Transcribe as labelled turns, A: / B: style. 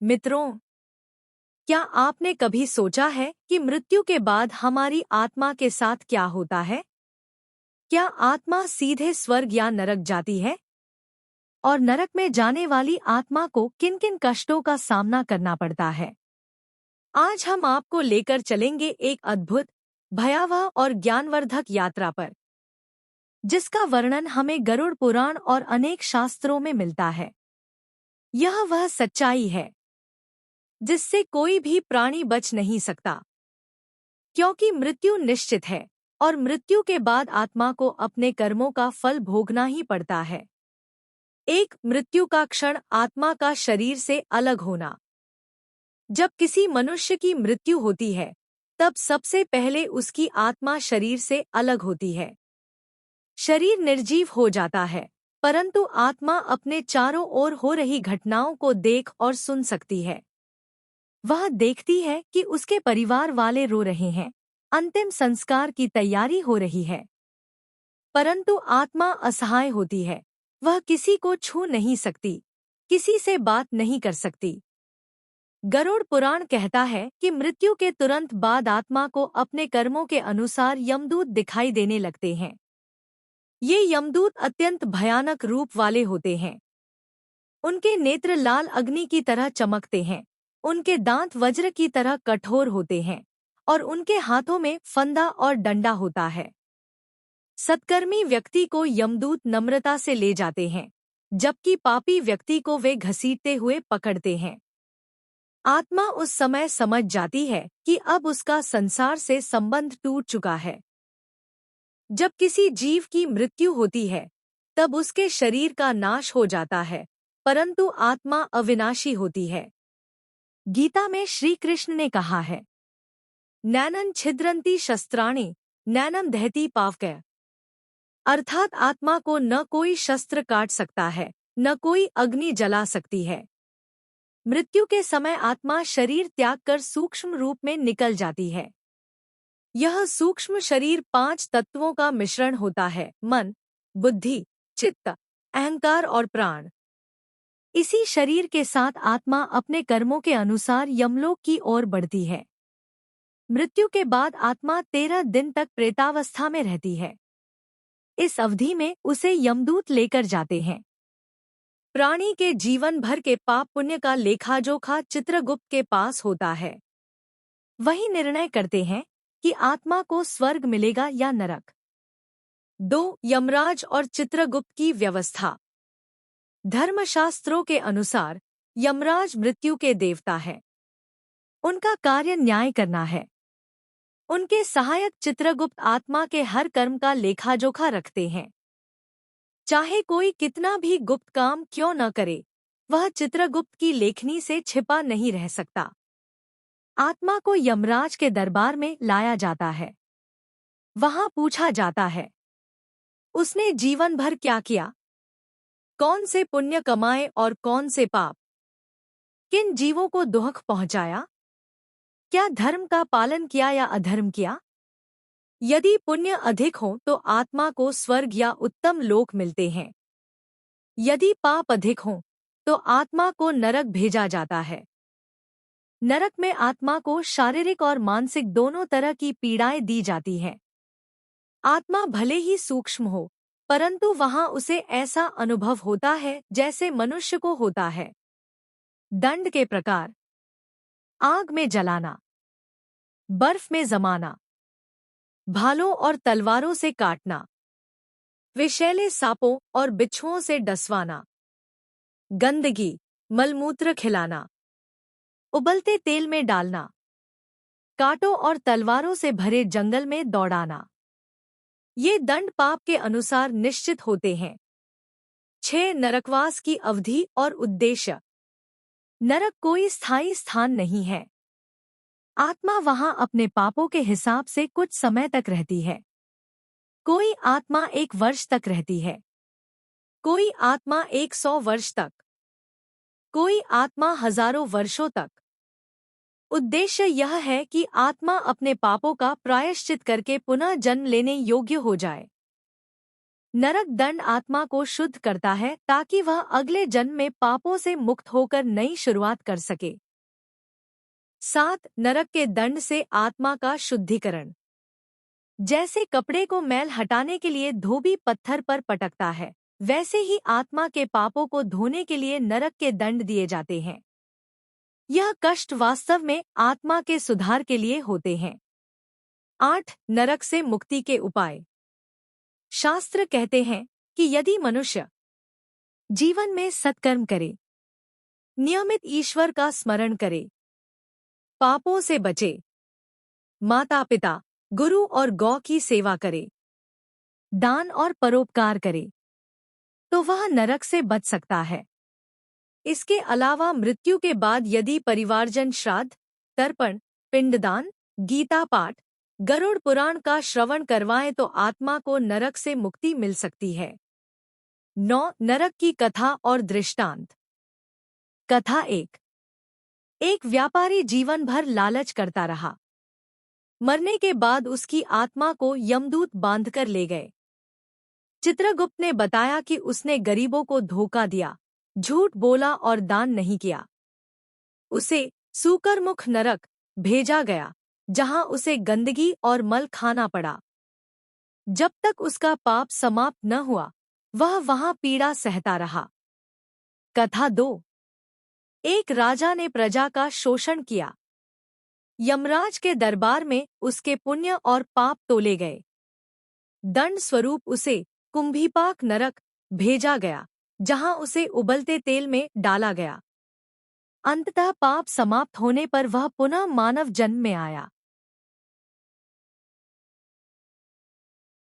A: मित्रों, क्या आपने कभी सोचा है कि मृत्यु के बाद हमारी आत्मा के साथ क्या होता है? क्या आत्मा सीधे स्वर्ग या नरक जाती है? और नरक में जाने वाली आत्मा को किन-किन कष्टों का सामना करना पड़ता है? आज हम आपको लेकर चलेंगे एक अद्भुत, भयावह और ज्ञानवर्धक यात्रा पर, जिसका वर्णन हमें गरुड़ पुराण और अनेक शास्त्रों में मिलता है। यह वह सच्चाई है जिससे कोई भी प्राणी बच नहीं सकता, क्योंकि मृत्यु निश्चित है और मृत्यु के बाद आत्मा को अपने कर्मों का फल भोगना ही पड़ता है। एक मृत्यु का क्षण आत्मा का शरीर से अलग होना। जब किसी मनुष्य की मृत्यु होती है, तब सबसे पहले उसकी आत्मा शरीर से अलग होती है। शरीर निर्जीव हो जाता है, परंतु आत्मा अपने चारों ओर हो रही घटनाओं को देख और सुन सकती है। वह देखती है कि उसके परिवार वाले रो रहे हैं, अंतिम संस्कार की तैयारी हो रही है। परंतु आत्मा असहाय होती है, वह किसी को छू नहीं सकती, किसी से बात नहीं कर सकती। गरुड़ पुराण कहता है कि मृत्यु के तुरंत बाद आत्मा को अपने कर्मों के अनुसार यमदूत दिखाई देने लगते हैं। ये यमदूत अत्यंत भयानक रूप वाले होते हैं। उनके नेत्र लाल अग्नि की तरह चमकते हैं, उनके दांत वज्र की तरह कठोर होते हैं और उनके हाथों में फंदा और डंडा होता है। सत्कर्मी व्यक्ति को यमदूत नम्रता से ले जाते हैं, जबकि पापी व्यक्ति को वे घसीटते हुए पकड़ते हैं। आत्मा उस समय समझ जाती है कि अब उसका संसार से संबंध टूट चुका है। जब किसी जीव की मृत्यु होती है, तब उसके शरीर का नाश हो जाता है, परंतु आत्मा अविनाशी होती है। गीता में श्री कृष्ण ने कहा है, नैनं छिद्रन्ति शस्त्राणि नैनं दहति पावकः। अर्थात आत्मा को न कोई शस्त्र काट सकता है, न कोई अग्नि जला सकती है। मृत्यु के समय आत्मा शरीर त्याग कर सूक्ष्म रूप में निकल जाती है। यह सूक्ष्म शरीर 5 तत्वों का मिश्रण होता है: मन, बुद्धि, चित्त, अहंकार और प्राण। इसी शरीर के साथ आत्मा अपने कर्मों के अनुसार यमलोक की ओर बढ़ती है। मृत्यु के बाद आत्मा 13 दिन तक प्रेतावस्था में रहती है। इस अवधि में उसे यमदूत लेकर जाते हैं। प्राणी के जीवन भर के पाप पुण्य का लेखाजोखा चित्रगुप्त के पास होता है। वही निर्णय करते हैं कि आत्मा को स्वर्ग मिलेगा या नरक। 2. यमराज और चित्रगुप्त की व्यवस्था। धर्मशास्त्रों के अनुसार यमराज मृत्यु के देवता है। उनका कार्य न्याय करना है। उनके सहायक चित्रगुप्त आत्मा के हर कर्म का लेखाजोखा रखते हैं। चाहे कोई कितना भी गुप्त काम क्यों न करे, वह चित्रगुप्त की लेखनी से छिपा नहीं रह सकता। आत्मा को यमराज के दरबार में लाया जाता है। वहां पूछा जाता है, उसने जीवन भर क्या किया? कौन से पुण्य कमाए और कौन से पाप? किन जीवों को दुख पहुंचाया? क्या धर्म का पालन किया या अधर्म किया? यदि पुण्य अधिक हो तो आत्मा को स्वर्ग या उत्तम लोक मिलते हैं। यदि पाप अधिक हो तो आत्मा को नरक भेजा जाता है। नरक में आत्मा को शारीरिक और मानसिक दोनों तरह की पीड़ाएं दी जाती हैं। आत्मा भले ही सूक्ष्म हो, परंतु वहां उसे ऐसा अनुभव होता है जैसे मनुष्य को होता है। दंड के प्रकार: आग में जलाना, बर्फ में जमाना, भालों और तलवारों से काटना, विषैले सांपों और बिच्छुओं से डसवाना, गंदगी, मलमूत्र खिलाना, उबलते तेल में डालना, कांटों और तलवारों से भरे जंगल में दौड़ाना। ये दंड पाप के अनुसार निश्चित होते हैं। 6. नरकवास की अवधि और उद्देश्य। नरक कोई स्थायी स्थान नहीं है। आत्मा वहां अपने पापों के हिसाब से कुछ समय तक रहती है। कोई आत्मा 1 वर्ष तक रहती है, कोई आत्मा 100 वर्ष तक, कोई आत्मा हजारों वर्षों तक। उद्देश्य यह है कि आत्मा अपने पापों का प्रायश्चित करके पुनः जन्म लेने योग्य हो जाए। नरक दंड आत्मा को शुद्ध करता है ताकि वह अगले जन्म में पापों से मुक्त होकर नई शुरुआत कर सके। 7. नरक के दंड से आत्मा का शुद्धिकरण। जैसे कपड़े को मैल हटाने के लिए धोबी पत्थर पर पटकता है, वैसे ही आत्मा के पापों को धोने के लिए नरक के दंड दिए जाते हैं। यह कष्ट वास्तव में आत्मा के सुधार के लिए होते हैं। 8. नरक से मुक्ति के उपाय। शास्त्र कहते हैं कि यदि मनुष्य जीवन में सत्कर्म करे, नियमित ईश्वर का स्मरण करे, पापों से बचे, माता पिता, गुरु और गौ की सेवा करे, दान और परोपकार करे, तो वह नरक से बच सकता है। इसके अलावा मृत्यु के बाद यदि परिवारजन श्राद्ध, तर्पण, पिंडदान, गीता पाठ, गरुड़ पुराण का श्रवण करवाएं तो आत्मा को नरक से मुक्ति मिल सकती है। 9. नरक की कथा और दृष्टांत। कथा 1। एक व्यापारी जीवन भर लालच करता रहा। मरने के बाद उसकी आत्मा को यमदूत बांधकर ले गए। चित्रगुप्त ने बताया कि उसने गरीबों को धोखा दिया, झूठ बोला और दान नहीं किया। उसे सूकरमुख नरक भेजा गया, जहां उसे गंदगी और मल खाना पड़ा। जब तक उसका पाप समाप्त न हुआ, वह वहां पीड़ा सहता रहा। कथा 2। एक राजा ने प्रजा का शोषण किया। यमराज के दरबार में उसके पुण्य और पाप तोले गए। दंड स्वरूप उसे कुंभीपाक नरक भेजा गया, जहां उसे उबलते तेल में डाला गया। अंततः पाप समाप्त होने पर वह पुनः मानव जन्म में आया।